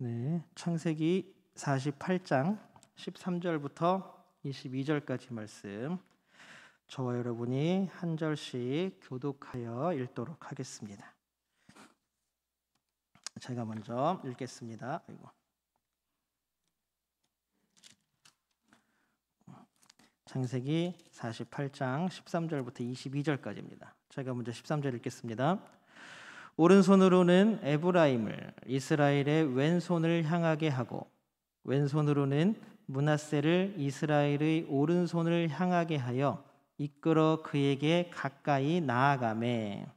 네, 창세기 48장 13절부터 22절까지 말씀 저와 여러분이 한 절씩 교독하여 읽도록 하겠습니다. 제가 먼저 읽겠습니다. 창세기 48장 13절부터 22절까지입니다. 제가 먼저 13절 읽겠습니다. 오른손으로는 에브라임을 이스라엘의 왼손을 향하게 하고 왼손으로는 므낫세를 이스라엘의 오른손을 향하게 하여 이끌어 그에게 가까이 나아가매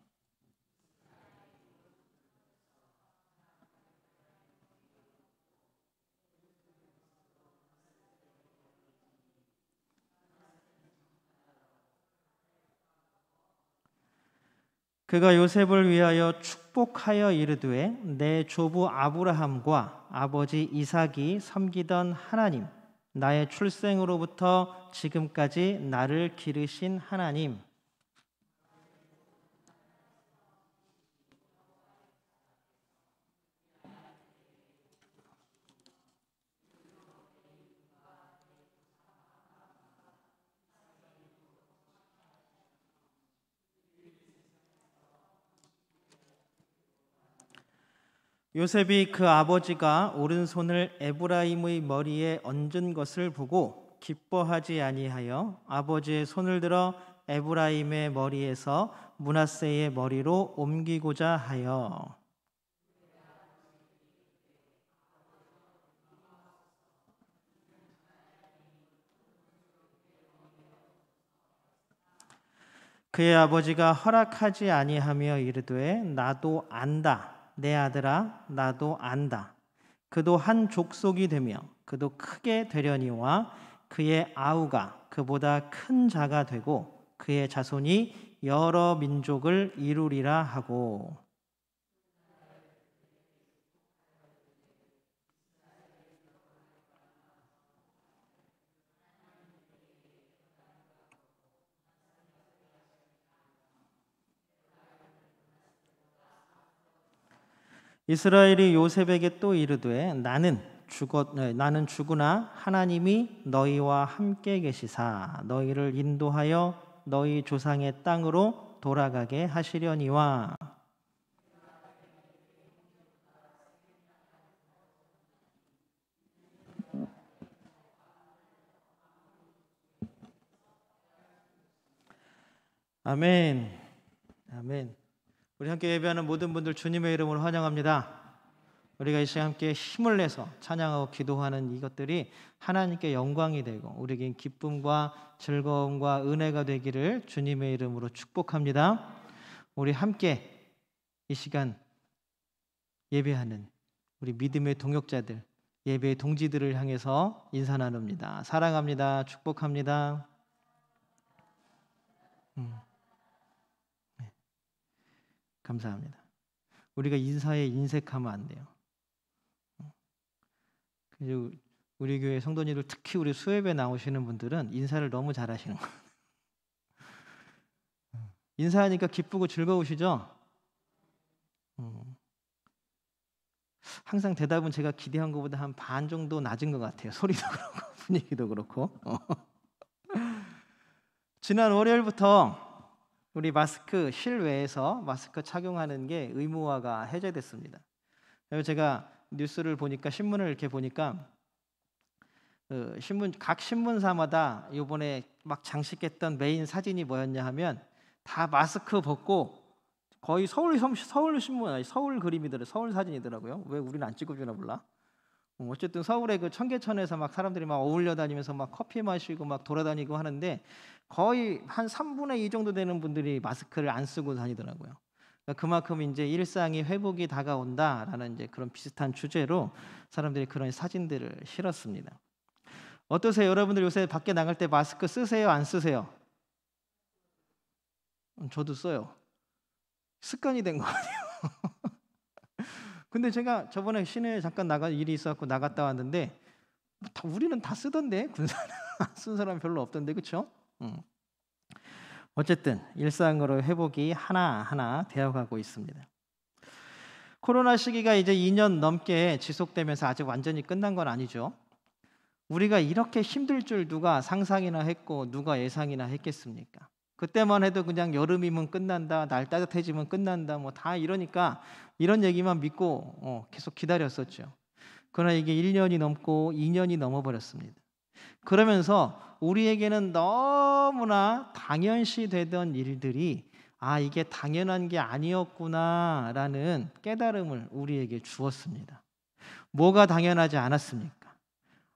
그가 요셉을 위하여 축복하여 이르되 내 조부 아브라함과 아버지 이삭이 섬기던 하나님, 나의 출생으로부터 지금까지 나를 기르신 하나님, 요셉이 그 아버지가 오른손을 에브라임의 머리에 얹은 것을 보고 기뻐하지 아니하여 아버지의 손을 들어 에브라임의 머리에서 므낫세의 머리로 옮기고자 하여 그의 아버지가 허락하지 아니하며 이르되 나도 안다. 내 아들아 나도 안다. 그도 한 족속이 되며 그도 크게 되려니와 그의 아우가 그보다 큰 자가 되고 그의 자손이 여러 민족을 이루리라 하고 이스라엘이 요셉에게 또 이르되 나는 죽으나 하나님이 너희와 함께 계시사 너희를 인도하여 너희 조상의 땅으로 돌아가게 하시려니와 아멘. 아멘. 우리 함께 예배하는 모든 분들 주님의 이름으로 환영합니다. 우리가 이 시간 함께 힘을 내서 찬양하고 기도하는 이것들이 하나님께 영광이 되고 우리에게 기쁨과 즐거움과 은혜가 되기를 주님의 이름으로 축복합니다. 우리 함께 이 시간 예배하는 우리 믿음의 동역자들, 예배의 동지들을 향해서 인사 나눕니다. 사랑합니다. 축복합니다. 감사합니다. 우리가 인사에 인색하면 안 돼요. 그리고 우리 교회 성도님들 특히 우리 수협에 나오시는 분들은 인사를 너무 잘하시는 거예요. 인사하니까 기쁘고 즐거우시죠? 항상 대답은 제가 기대한 것보다 한 반 정도 낮은 것 같아요. 소리도 그렇고 분위기도 그렇고. 지난 월요일부터 우리 마스크 실외에서 마스크 착용하는 게 의무화가 해제됐습니다. 그래서 제가 뉴스를 보니까 신문을 이렇게 보니까 각 신문사마다 이번에 막 장식했던 메인 사진이 뭐였냐 하면 다 마스크 벗고 거의 서울 신문 서울 그림이더라고요. 서울 사진이더라고요. 왜 우리는 안 찍어주나 몰라. 어쨌든 서울의 그 청계천에서 막 사람들이 막 어울려 다니면서 막 커피 마시고 막 돌아다니고 하는데 거의 한 3분의 2 정도 되는 분들이 마스크를 안 쓰고 다니더라고요. 그러니까 그만큼 이제 일상이 회복이 다가온다라는 이제 그런 비슷한 주제로 사람들이 그런 사진들을 실었습니다. 어떠세요? 여러분들 요새 밖에 나갈 때 마스크 쓰세요? 안 쓰세요? 저도 써요. 습관이 된 거 같아요. 근데 제가 저번에 시내에 잠깐 일이 있어갖고 나갔다 왔는데 우리는 다 쓰던데 군사는 안 쓴 사람 별로 없던데 그렇죠? 어쨌든 일상으로 회복이 하나하나 되어가고 있습니다. 코로나 시기가 이제 2년 넘게 지속되면서 아직 완전히 끝난 건 아니죠. 우리가 이렇게 힘들 줄 누가 상상이나 했고 누가 예상이나 했겠습니까? 그때만 해도 그냥 여름이면 끝난다, 날 따뜻해지면 끝난다, 뭐 다 이러니까 이런 얘기만 믿고 계속 기다렸었죠. 그러나 이게 1년이 넘고 2년이 넘어버렸습니다. 그러면서 우리에게는 너무나 당연시 되던 일들이 이게 당연한 게 아니었구나라는 깨달음을 우리에게 주었습니다. 뭐가 당연하지 않았습니까?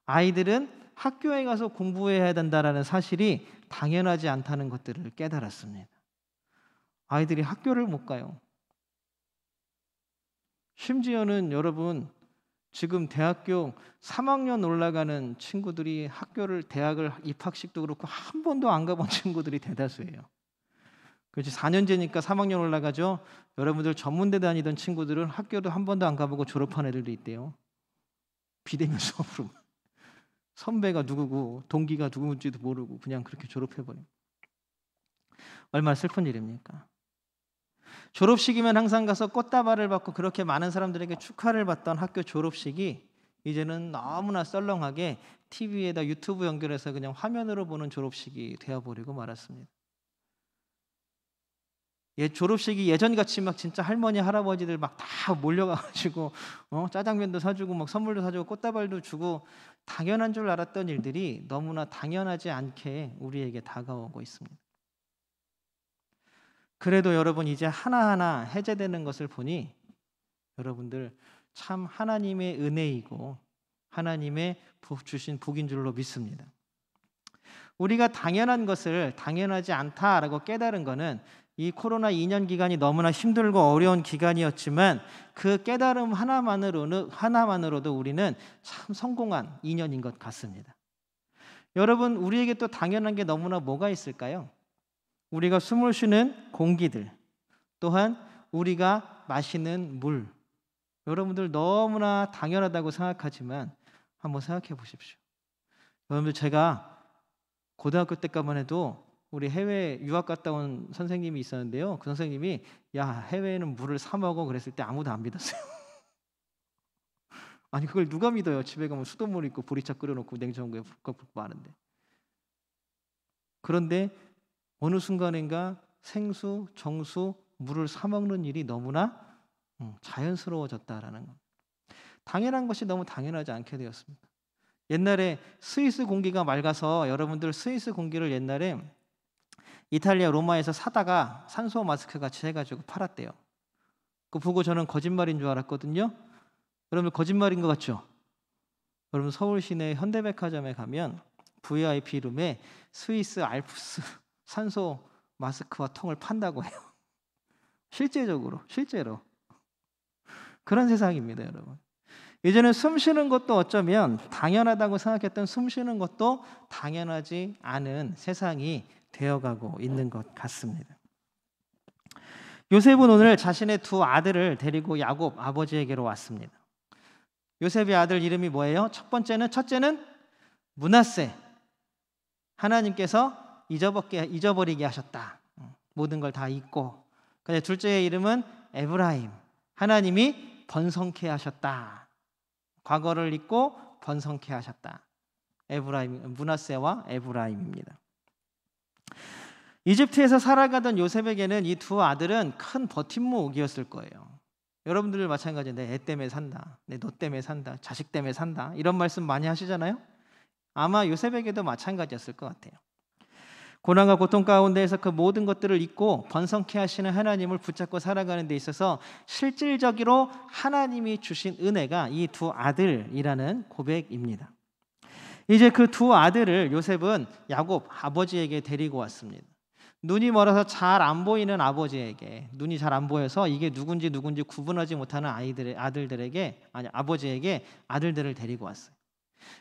아이들은 학교에 가서 공부해야 된다라는 사실이 당연하지 않다는 것들을 깨달았습니다. 아이들이 학교를 못 가요. 심지어는 여러분, 지금 대학교 3학년 올라가는 친구들이 대학을 입학식도 그렇고 한 번도 안 가본 친구들이 대다수예요. 그렇지, 4년제니까 3학년 올라가죠. 여러분들 전문대 다니던 친구들은 학교도 한 번도 안 가보고 졸업한 애들도 있대요. 비대면 수업으로. 선배가 누구고 동기가 누구인지도 모르고 그냥 그렇게 졸업해버려요. 얼마나 슬픈 일입니까? 졸업식이면 항상 가서 꽃다발을 받고 그렇게 많은 사람들에게 축하를 받던 학교 졸업식이 이제는 너무나 썰렁하게 TV에다 유튜브 연결해서 그냥 화면으로 보는 졸업식이 되어버리고 말았습니다. 졸업식이 예전같이 막 진짜 할머니 할아버지들 막 다 몰려가가지고 짜장면도 사주고 막 선물도 사주고 꽃다발도 주고 당연한 줄 알았던 일들이 너무나 당연하지 않게 우리에게 다가오고 있습니다. 그래도 여러분, 이제 하나하나 해제되는 것을 보니 여러분들 참 하나님의 은혜이고 하나님의 주신 복인 줄로 믿습니다. 우리가 당연한 것을 당연하지 않다라고 깨달은 것은 이 코로나 2년 기간이 너무나 힘들고 어려운 기간이었지만 그 깨달음 하나만으로도 우리는 참 성공한 2년인 것 같습니다. 여러분, 우리에게 또 당연한 게 너무나 뭐가 있을까요? 우리가 숨을 쉬는 공기들, 또한 우리가 마시는 물. 여러분들 너무나 당연하다고 생각하지만 한번 생각해 보십시오. 여러분들, 제가 고등학교 때까지만 해도 우리 해외 유학 갔다 온 선생님이 있었는데요. 그 선생님이 해외에는 물을 사 먹어 그랬을 때 아무도 안 믿었어요. 아니, 그걸 누가 믿어요? 집에 가면 수돗물 있고 보리차 끓여놓고 냉장고에 붓고 많은데. 그런데 어느 순간인가 생수, 정수, 물을 사 먹는 일이 너무나 자연스러워졌다라는 것. 당연한 것이 너무 당연하지 않게 되었습니다. 옛날에 스위스 공기가 맑아서 여러분들 스위스 공기를 옛날에 이탈리아 로마에서 사다가 산소 마스크 같이 해가지고 팔았대요. 그거 보고 저는 거짓말인 줄 알았거든요. 여러분, 거짓말인 것 같죠? 여러분, 서울 시내 현대백화점에 가면 VIP 룸에 스위스 알프스 산소 마스크와 통을 판다고 해요. 실제로 그런 세상입니다, 여러분. 이제는 숨 쉬는 것도 어쩌면 당연하다고 생각했던 숨 쉬는 것도 당연하지 않은 세상이 되어가고 있는 것 같습니다. 요셉은 오늘 자신의 두 아들을 데리고 야곱 아버지에게로 왔습니다. 요셉의 아들 이름이 뭐예요? 첫째는 므낫세. 하나님께서 잊어버리게 하셨다. 모든 걸 다 잊고. 근데 둘째의 이름은 에브라임. 하나님이 번성케 하셨다. 과거를 잊고 번성케 하셨다. 므낫세와 에브라임입니다. 이집트에서 살아가던 요셉에게는 이 두 아들은 큰 버팀목이었을 거예요. 여러분들 마찬가지인데, 애 때문에 산다, 너 때문에 산다, 자식 때문에 산다, 이런 말씀 많이 하시잖아요. 아마 요셉에게도 마찬가지였을 것 같아요. 고난과 고통 가운데에서 그 모든 것들을 잊고 번성케 하시는 하나님을 붙잡고 살아가는 데 있어서 실질적으로 하나님이 주신 은혜가 이 두 아들이라는 고백입니다. 이제 그 두 아들을 요셉은 야곱 아버지에게 데리고 왔습니다. 눈이 멀어서 잘 안 보이는 아버지에게, 눈이 잘 안 보여서 이게 누군지 구분하지 못하는 아버지에게 아들들을 데리고 왔어요.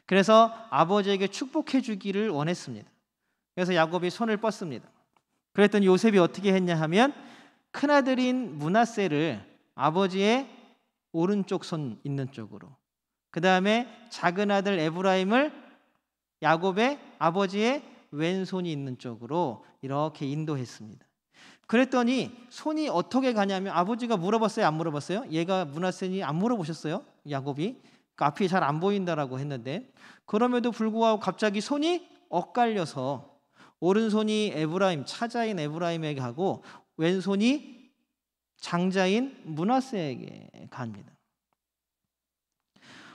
그래서 아버지에게 축복해 주기를 원했습니다. 그래서 야곱이 손을 뻗습니다. 그랬더니 요셉이 어떻게 했냐 하면 큰아들인 므낫세를 아버지의 오른쪽 손 있는 쪽으로, 그 다음에 작은 아들 에브라임을 야곱의 아버지의 왼손이 있는 쪽으로 이렇게 인도했습니다. 그랬더니 손이 어떻게 가냐면 아버지가 물어봤어요, 안 물어봤어요? 얘가 므낫세니 안 물어보셨어요? 야곱이 그 앞이 잘 안 보인다라고 했는데 그럼에도 불구하고 갑자기 손이 엇갈려서 오른손이 에브라임 차자인 에브라임에게 가고 왼손이 장자인 므낫세에게 갑니다.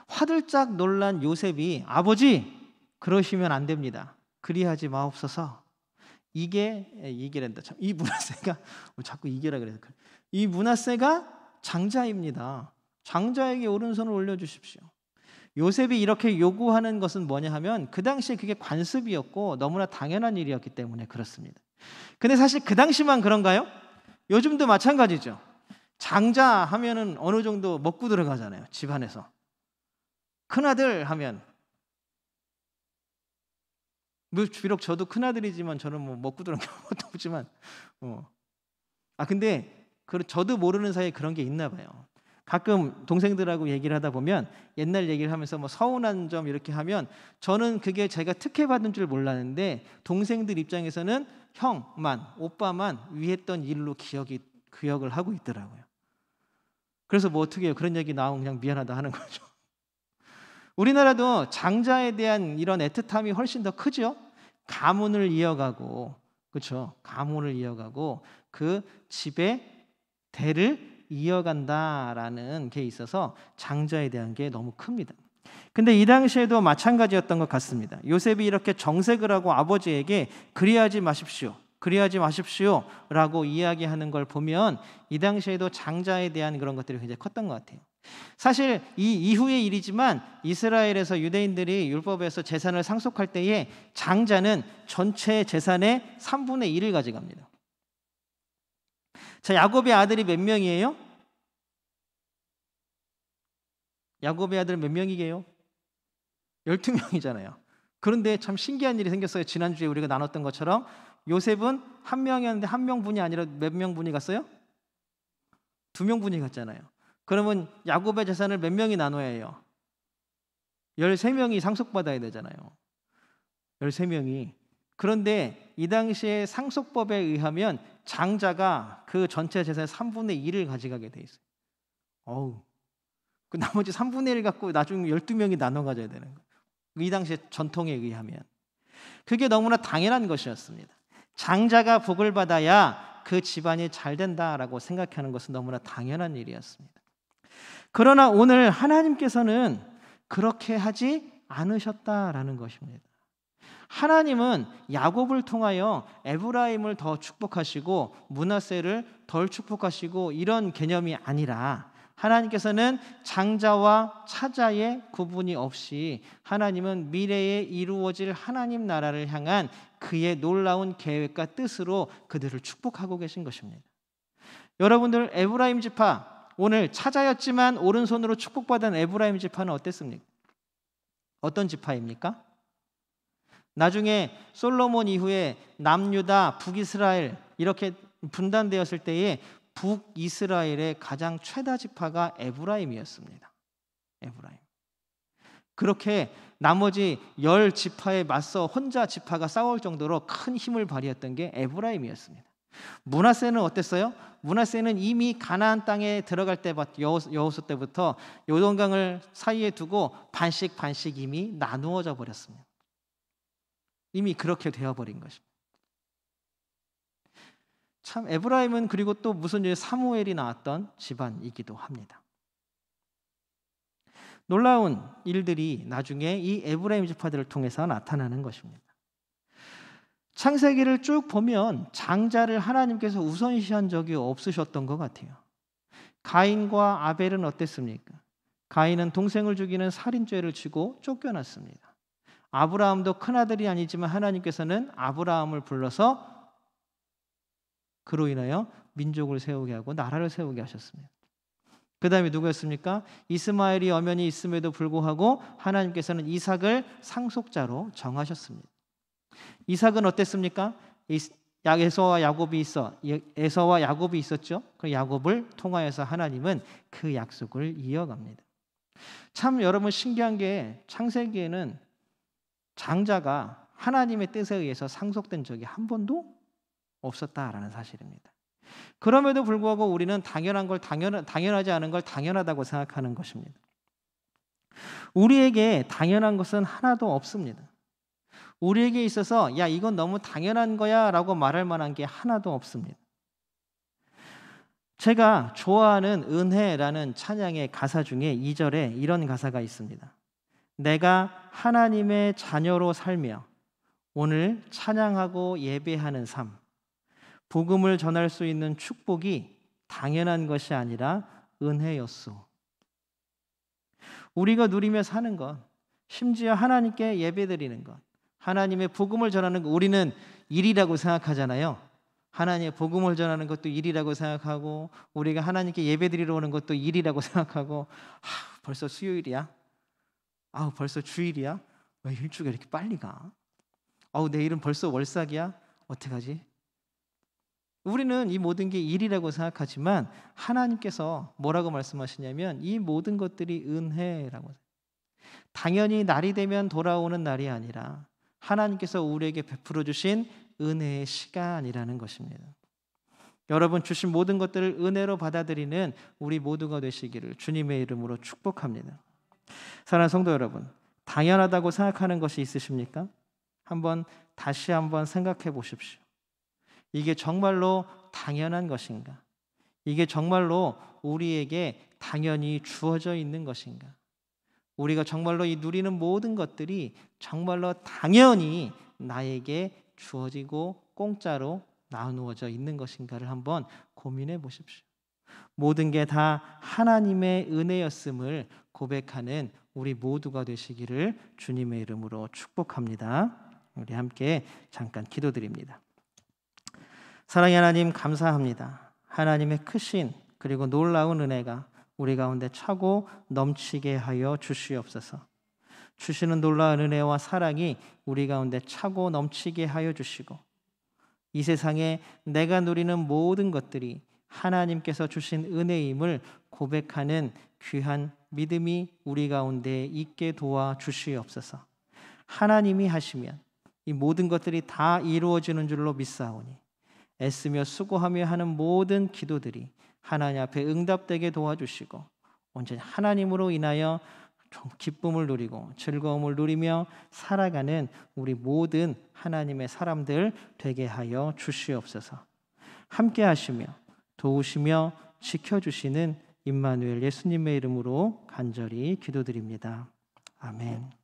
화들짝 놀란 요셉이 아버지 그러시면 안 됩니다. 그리하지 마옵소서. 이게란다. 참, 이 므낫세가 자꾸 이게라 그래서 이 므낫세가 장자입니다. 장자에게 오른손을 올려주십시오. 요셉이 이렇게 요구하는 것은 뭐냐 하면 그 당시에 그게 관습이었고 너무나 당연한 일이었기 때문에 그렇습니다. 근데 사실 그 당시만 그런가요? 요즘도 마찬가지죠. 장자 하면은 어느 정도 먹고 들어가잖아요. 집안에서. 큰아들 하면 비록 저도 큰아들이지만 저는 뭐 먹고 들어간 것도 없지만 근데 저도 모르는 사이에 그런 게 있나 봐요. 가끔 동생들하고 얘기를 하다 보면 옛날 얘기를 하면서 뭐 서운한 점 이렇게 하면 저는 그게 제가 특혜받은 줄 몰랐는데 동생들 입장에서는 형만, 오빠만 위했던 일로 기억을 하고 있더라고요. 그래서 뭐 어떻게 해요? 그런 얘기 나오면 그냥 미안하다 하는 거죠. 우리나라도 장자에 대한 이런 애틋함이 훨씬 더 크죠. 가문을 이어가고, 그렇죠? 가문을 이어가고 그 집의 대를 이어간다라는 게 있어서 장자에 대한 게 너무 큽니다. 근데 이 당시에도 마찬가지였던 것 같습니다. 요셉이 이렇게 정색을 하고 아버지에게 그리하지 마십시오 라고 이야기하는 걸 보면 이 당시에도 장자에 대한 그런 것들이 굉장히 컸던 것 같아요. 사실 이 이후의 일이지만 이스라엘에서 유대인들이 율법에서 재산을 상속할 때에 장자는 전체 재산의 3분의 1을 가져갑니다. 자, 야곱의 아들이 몇 명이에요? 야곱의 아들 몇 명이게요? 12명이잖아요. 그런데 참 신기한 일이 생겼어요. 지난주에 우리가 나눴던 것처럼 요셉은 한 명이었는데 한 명분이 아니라 몇 명분이 갔어요? 2명분이 갔잖아요. 그러면 야곱의 재산을 몇 명이 나눠야 해요? 13명이 상속받아야 되잖아요. 13명이. 그런데 이 당시에 상속법에 의하면 장자가 그 전체 재산의 3분의 1을 가져가게 돼 있어요. 그 나머지 3분의 1 갖고 나중에 12명이 나눠 가져야 되는 거예요. 이 당시에 전통에 의하면. 그게 너무나 당연한 것이었습니다. 장자가 복을 받아야 그 집안이 잘 된다라고 생각하는 것은 너무나 당연한 일이었습니다. 그러나 오늘 하나님께서는 그렇게 하지 않으셨다라는 것입니다. 하나님은 야곱을 통하여 에브라임을 더 축복하시고 므낫세를 덜 축복하시고 이런 개념이 아니라 하나님께서는 장자와 차자의 구분이 없이 하나님은 미래에 이루어질 하나님 나라를 향한 그의 놀라운 계획과 뜻으로 그들을 축복하고 계신 것입니다. 여러분들 에브라임 지파 오늘 차자였지만 오른손으로 축복받은 에브라임 지파는 어땠습니까? 어떤 지파입니까? 나중에 솔로몬 이후에 남유다, 북이스라엘 이렇게 분단되었을 때에 북이스라엘의 가장 최다 지파가 에브라임이었습니다. 에브라임. 그렇게 나머지 10지파에 맞서 혼자 지파가 싸울 정도로 큰 힘을 발휘했던 게 에브라임이었습니다. 므낫세는 어땠어요? 므낫세는 이미 가나안 땅에 들어갈 때부터 여호수 때부터 요단강을 사이에 두고 반씩 이미 나누어져 버렸습니다. 이미 그렇게 되어버린 것입니다. 참 에브라임은 그리고 또 무슨 일 사무엘이 나왔던 집안이기도 합니다. 놀라운 일들이 나중에 이 에브라임 지파들을 통해서 나타나는 것입니다. 창세기를 쭉 보면 장자를 하나님께서 우선시한 적이 없으셨던 것 같아요. 가인과 아벨은 어땠습니까? 가인은 동생을 죽이는 살인죄를 지고 쫓겨났습니다. 아브라함도 큰아들이 아니지만 하나님께서는 아브라함을 불러서 그로 인하여 민족을 세우게 하고 나라를 세우게 하셨습니다. 그 다음에 누구였습니까? 이스마엘이 엄연히 있음에도 불구하고 하나님께서는 이삭을 상속자로 정하셨습니다. 이삭은 어땠습니까? 에서와 야곱이 있었죠. 그 야곱을 통하여서 하나님은 그 약속을 이어갑니다. 참 여러분 신기한 게 창세기에는 장자가 하나님의 뜻에 의해서 상속된 적이 한 번도 없었다라는 사실입니다. 그럼에도 불구하고 우리는 당연하지 않은 걸 당연하다고 생각하는 것입니다. 우리에게 당연한 것은 하나도 없습니다. 우리에게 있어서 야 이건 너무 당연한 거야 라고 말할 만한 게 하나도 없습니다. 제가 좋아하는 은혜라는 찬양의 가사 중에 2절에 이런 가사가 있습니다. 내가 하나님의 자녀로 살며 오늘 찬양하고 예배하는 삶, 복음을 전할 수 있는 축복이 당연한 것이 아니라 은혜였소. 우리가 누리며 사는 것, 심지어 하나님께 예배드리는 것, 하나님의 복음을 전하는 것, 우리는 일이라고 생각하잖아요. 하나님의 복음을 전하는 것도 일이라고 생각하고, 우리가 하나님께 예배드리러 오는 것도 일이라고 생각하고, 벌써 수요일이야? 벌써 주일이야? 왜 일주가 이렇게 빨리 가? 내일은 벌써 월삭이야? 어떡하지? 우리는 이 모든 게 일이라고 생각하지만 하나님께서 뭐라고 말씀하시냐면 이 모든 것들이 은혜라고. 당연히 날이 되면 돌아오는 날이 아니라 하나님께서 우리에게 베풀어 주신 은혜의 시간이라는 것입니다. 여러분 주신 모든 것들을 은혜로 받아들이는 우리 모두가 되시기를 주님의 이름으로 축복합니다. 사랑하는 성도 여러분, 당연하다고 생각하는 것이 있으십니까? 다시 한번 생각해 보십시오. 이게 정말로 당연한 것인가? 이게 정말로 우리에게 당연히 주어져 있는 것인가? 우리가 정말로 이 누리는 모든 것들이 정말로 당연히 나에게 주어지고 공짜로 나누어져 있는 것인가를 한번 고민해 보십시오. 모든 게 다 하나님의 은혜였음을 고백하는 우리 모두가 되시기를 주님의 이름으로 축복합니다. 우리 함께 잠깐 기도드립니다. 사랑의 하나님 감사합니다. 하나님의 크신 그리고 놀라운 은혜가 우리 가운데 차고 넘치게 하여 주시옵소서. 주시는 놀라운 은혜와 사랑이 우리 가운데 차고 넘치게 하여 주시고 이 세상에 내가 누리는 모든 것들이 하나님께서 주신 은혜임을 고백하는 귀한 믿음이 우리 가운데 있게 도와 주시옵소서. 하나님이 하시면 이 모든 것들이 다 이루어지는 줄로 믿사오니 애쓰며 수고하며 하는 모든 기도들이 하나님 앞에 응답되게 도와주시고 온전히 하나님으로 인하여 기쁨을 누리고 즐거움을 누리며 살아가는 우리 모든 하나님의 사람들 되게 하여 주시옵소서. 함께 하시며 도우시며 지켜주시는 임마누엘 예수님의 이름으로 간절히 기도드립니다. 아멘.